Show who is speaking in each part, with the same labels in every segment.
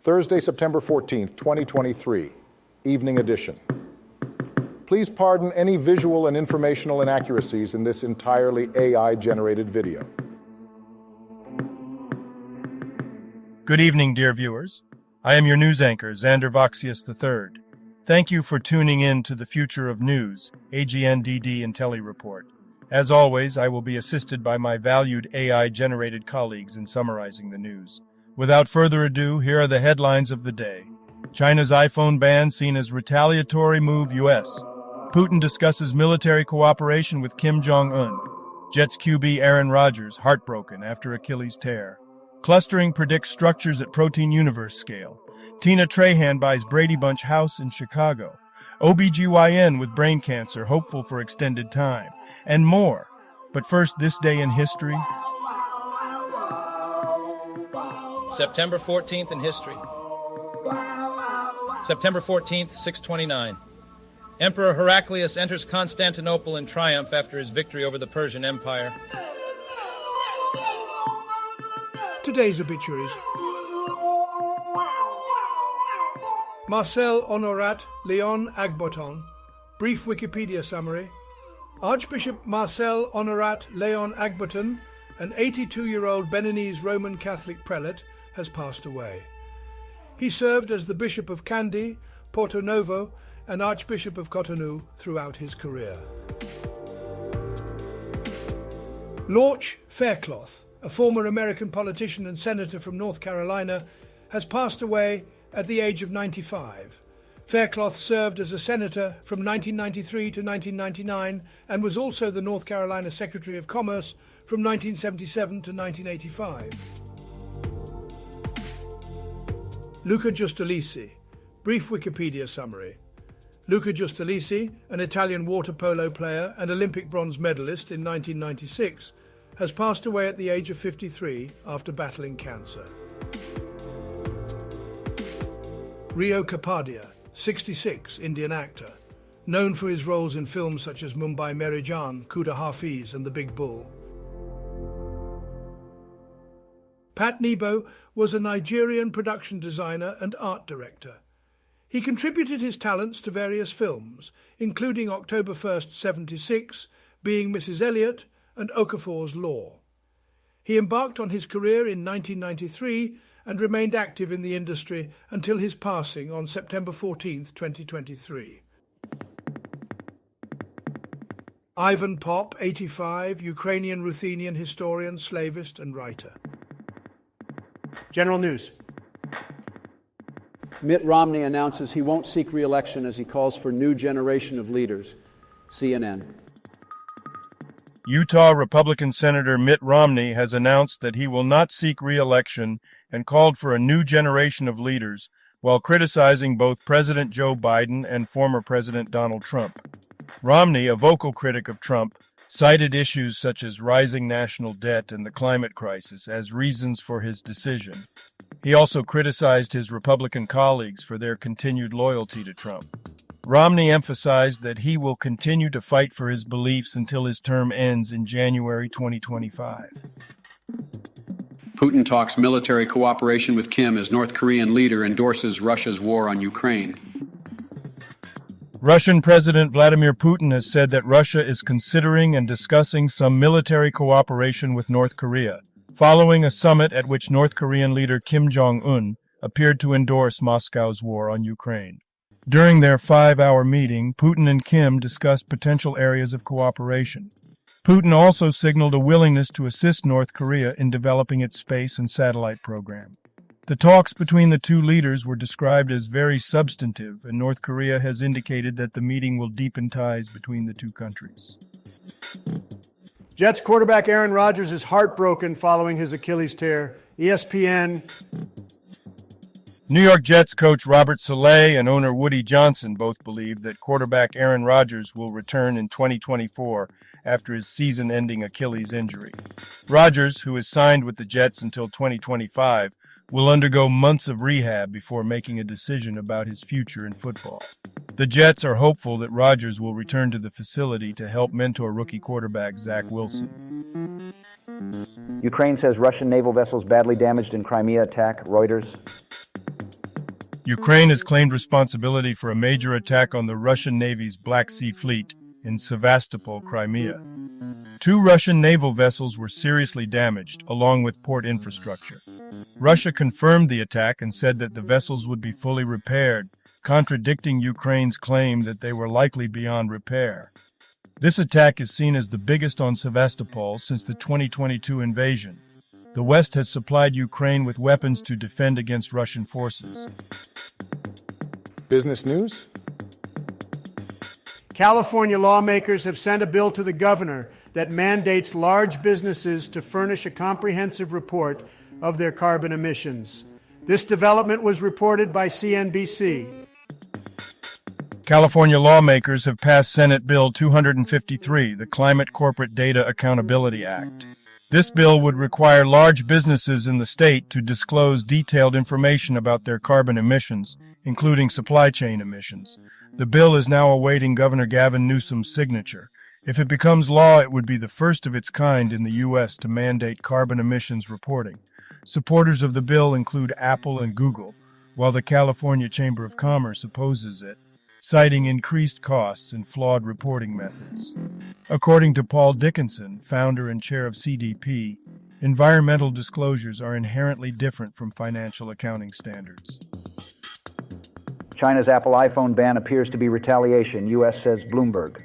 Speaker 1: Thursday, September 14th, 2023, evening edition. Please pardon any visual and informational inaccuracies in this entirely AI-generated video.
Speaker 2: Good evening, dear viewers. I am your news anchor, Xander Voxius III. Thank you for tuning in to the Future of News, AGNDD Intellireport. As always, I will be assisted by my valued AI-generated colleagues in summarizing the news. Without further ado, here are the headlines of the day. China's iPhone ban seen as retaliatory move U.S. Putin discusses military cooperation with Kim Jong-un. Jets QB Aaron Rodgers heartbroken after Achilles tear. Clustering predicts structures at protein universe scale. Tina Trahan buys Brady Bunch house in Chicago. OBGYN with brain cancer hopeful for extended time. And more. But first, this day in history.
Speaker 3: September 14th in history. September 14th, 629. Emperor Heraclius enters Constantinople in triumph after his victory over the Persian Empire.
Speaker 4: Today's obituaries. Marcel Honorat Léon Agboton. Brief Wikipedia summary. Archbishop Marcel Honorat Léon Agboton, an 82-year-old Beninese Roman Catholic prelate, has passed away. He served as the Bishop of Kandy, Porto Novo, and Archbishop of Cotonou throughout his career. Lorch Faircloth, a former American politician and senator from North Carolina, has passed away at the age of 95. Faircloth served as a senator from 1993 to 1999 and was also the North Carolina Secretary of Commerce from 1977 to 1985. Luca Giustolici. Brief Wikipedia summary. Luca Giustolici, an Italian water polo player and Olympic bronze medalist in 1996, has passed away at the age of 53 after battling cancer. Rio Kapadia, 66, Indian actor, known for his roles in films such as Mumbai Meri Jaan, Kuda Hafiz and The Big Bull. Pat Nebo was a Nigerian production designer and art director. He contributed his talents to various films, including October 1st, 76, Being Mrs. Elliot, and Okafor's Law. He embarked on his career in 1993 and remained active in the industry until his passing on September 14, 2023. Ivan Pop, 85, Ukrainian Ruthenian historian, slavist and writer.
Speaker 5: General news.
Speaker 6: Mitt Romney announces he won't seek re-election as he calls for new generation of leaders. CNN.
Speaker 2: Utah Republican Senator Mitt Romney has announced that he will not seek re-election and called for a new generation of leaders while criticizing both President Joe Biden and former President Donald Trump. Romney, a vocal critic of Trump, cited issues such as rising national debt and the climate crisis as reasons for his decision. He also criticized his Republican colleagues for their continued loyalty to Trump. Romney emphasized that he will continue to fight for his beliefs until his term ends in January 2025.
Speaker 7: Putin talks military cooperation with Kim as North Korean leader endorses Russia's war on Ukraine.
Speaker 2: Russian President Vladimir Putin has said that Russia is considering and discussing some military cooperation with North Korea, following a summit at which North Korean leader Kim Jong-un appeared to endorse Moscow's war on Ukraine. During their 5-hour meeting, Putin and Kim discussed potential areas of cooperation. Putin also signaled a willingness to assist North Korea in developing its space and satellite program. The talks between the two leaders were described as very substantive, and North Korea has indicated that the meeting will deepen ties between the two countries.
Speaker 5: Jets quarterback Aaron Rodgers is heartbroken following his Achilles tear. ESPN.
Speaker 2: New York Jets coach Robert Saleh and owner Woody Johnson both believe that quarterback Aaron Rodgers will return in 2024 after his season-ending Achilles injury. Rodgers, who is signed with the Jets until 2025, will undergo months of rehab before making a decision about his future in football. The Jets are hopeful that Rodgers will return to the facility to help mentor rookie quarterback Zach Wilson.
Speaker 8: Ukraine says Russian naval vessels badly damaged in Crimea attack. Reuters.
Speaker 2: Ukraine has claimed responsibility for a major attack on the Russian Navy's Black Sea Fleet in Sevastopol, Crimea. 2 Russian naval vessels were seriously damaged, along with port infrastructure. Russia confirmed the attack and said that the vessels would be fully repaired, contradicting Ukraine's claim that they were likely beyond repair. This attack is seen as the biggest on Sevastopol since the 2022 invasion. The West has supplied Ukraine with weapons to defend against Russian forces.
Speaker 1: Business news?
Speaker 5: California lawmakers have sent a bill to the governor that mandates large businesses to furnish a comprehensive report of their carbon emissions. This development was reported by CNBC.
Speaker 2: California lawmakers have passed Senate Bill 253, the Climate Corporate Data Accountability Act. This bill would require large businesses in the state to disclose detailed information about their carbon emissions, including supply chain emissions. The bill is now awaiting Governor Gavin Newsom's signature. If it becomes law, it would be the first of its kind in the U.S. to mandate carbon emissions reporting. Supporters of the bill include Apple and Google, while the California Chamber of Commerce opposes it, citing increased costs and flawed reporting methods. According to Paul Dickinson, founder and chair of CDP, environmental disclosures are inherently different from financial accounting standards.
Speaker 8: China's Apple iPhone ban appears to be retaliation, U.S. says Bloomberg.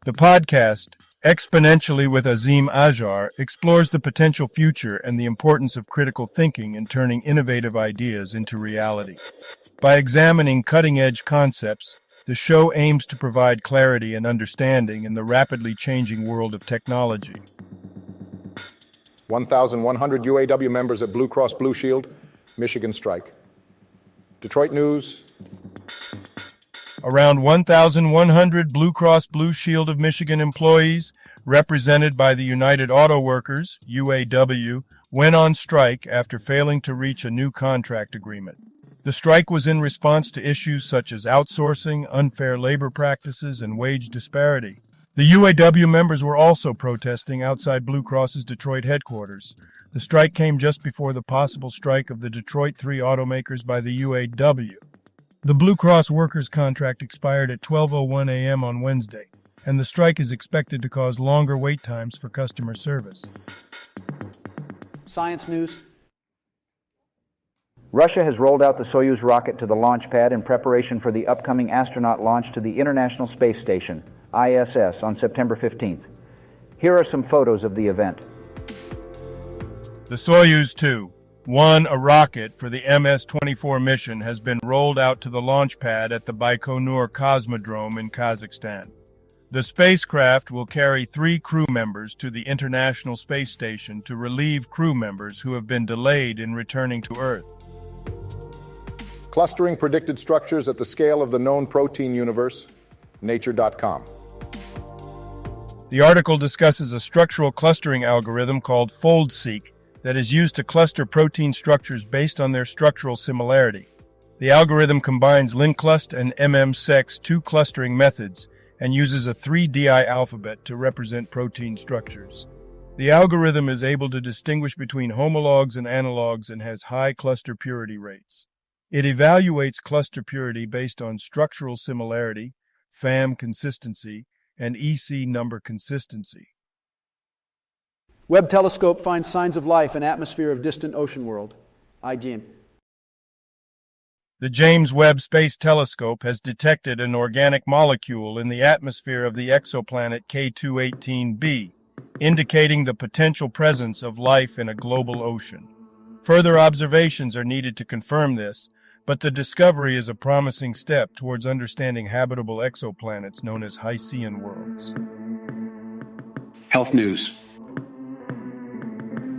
Speaker 2: The podcast, Exponentially with Azim Ajar, explores the potential future and the importance of critical thinking in turning innovative ideas into reality. By examining cutting-edge concepts, the show aims to provide clarity and understanding in the rapidly changing world of technology.
Speaker 1: 1,100 UAW members at Blue Cross Blue Shield, Michigan strike. Detroit News.
Speaker 2: Around 1,100 Blue Cross Blue Shield of Michigan employees, represented by the United Auto Workers, UAW, went on strike after failing to reach a new contract agreement. The strike was in response to issues such as outsourcing, unfair labor practices, and wage disparity. The UAW members were also protesting outside Blue Cross's Detroit headquarters. The strike came just before the possible strike of the Detroit 3 automakers by the UAW. The Blue Cross workers' contract expired at 12:01 a.m. on Wednesday, and the strike is expected to cause longer wait times for customer service.
Speaker 6: Science news.
Speaker 8: Russia has rolled out the Soyuz rocket to the launch pad in preparation for the upcoming astronaut launch to the International Space Station, ISS, on September 15th. Here are some photos of the event.
Speaker 2: The Soyuz 2, a rocket for the MS-24 mission, has been rolled out to the launch pad at the Baikonur Cosmodrome in Kazakhstan. The spacecraft will carry 3 crew members to the International Space Station to relieve crew members who have been delayed in returning to Earth.
Speaker 1: Clustering predicted structures at the scale of the known protein universe, Nature.com.
Speaker 2: The article discusses a structural clustering algorithm called FoldSeq that is used to cluster protein structures based on their structural similarity. The algorithm combines LinClust and MMSeq2 clustering methods and uses a 3-DI alphabet to represent protein structures. The algorithm is able to distinguish between homologs and analogs and has high cluster purity rates. It evaluates cluster purity based on structural similarity, FAM consistency, and EC number consistency.
Speaker 6: Webb telescope finds signs of life in atmosphere of distant ocean world. IGN.
Speaker 2: The James Webb Space Telescope has detected an organic molecule in the atmosphere of the exoplanet K218b, indicating the potential presence of life in a global ocean. Further observations are needed to confirm this, but the discovery is a promising step towards understanding habitable exoplanets known as Hycean worlds.
Speaker 7: Health news.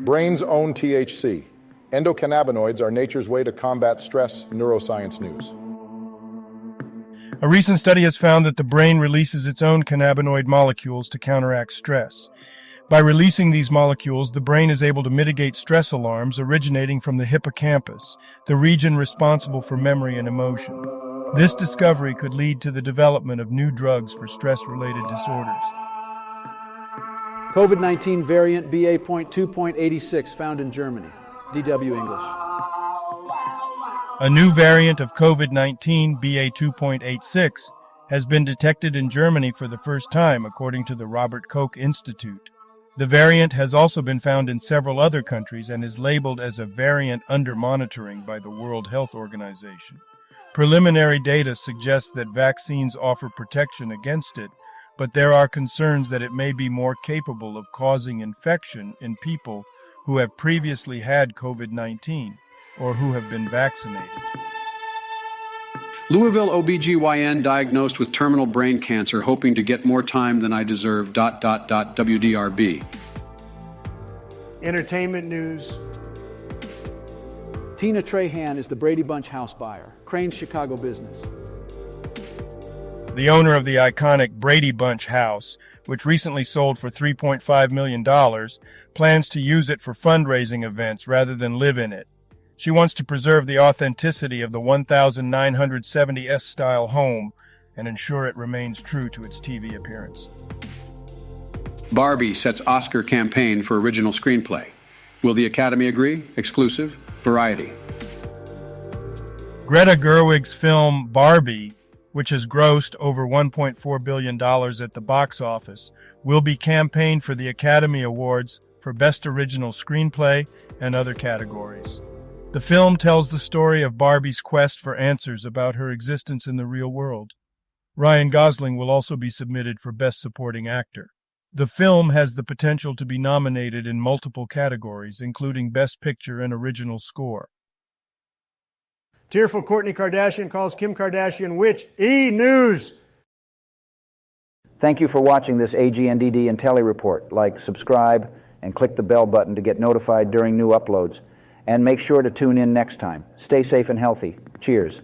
Speaker 1: Brain's own THC. Endocannabinoids are nature's way to combat stress, neuroscience news.
Speaker 2: A recent study has found that the brain releases its own cannabinoid molecules to counteract stress. By releasing these molecules, the brain is able to mitigate stress alarms originating from the hippocampus, the region responsible for memory and emotion. This discovery could lead to the development of new drugs for stress-related disorders.
Speaker 6: COVID-19 variant BA.2.86 found in Germany. DW English.
Speaker 2: A new variant of COVID-19, BA.2.86, has been detected in Germany for the first time, according to the Robert Koch Institute. The variant has also been found in several other countries and is labeled as a variant under monitoring by the World Health Organization. Preliminary data suggests that vaccines offer protection against it, but there are concerns that it may be more capable of causing infection in people who have previously had COVID-19 or who have been vaccinated.
Speaker 7: Louisville OBGYN diagnosed with terminal brain cancer, hoping to get more time than I deserve. WDRB.
Speaker 5: Entertainment news.
Speaker 6: Tina Trahan is the Brady Bunch house buyer, Crane's Chicago business.
Speaker 2: The owner of the iconic Brady Bunch house, which recently sold for $3.5 million, plans to use it for fundraising events rather than live in it. She wants to preserve the authenticity of the 1970s style home and ensure it remains true to its TV appearance.
Speaker 7: Barbie sets Oscar campaign for original screenplay. Will the Academy agree? Exclusive. Variety.
Speaker 2: Greta Gerwig's film Barbie, which has grossed over $1.4 billion at the box office, will be campaigned for the Academy Awards for Best Original Screenplay and other categories. The film tells the story of Barbie's quest for answers about her existence in the real world. Ryan Gosling will also be submitted for Best Supporting Actor. The film has the potential to be nominated in multiple categories, including Best Picture and Original Score.
Speaker 5: Tearful Kourtney Kardashian calls Kim Kardashian witch. E! News!
Speaker 8: Thank you for watching this AGNDD Intellireport. Like, subscribe, and click the bell button to get notified during new uploads. And make sure to tune in next time. Stay safe and healthy. Cheers.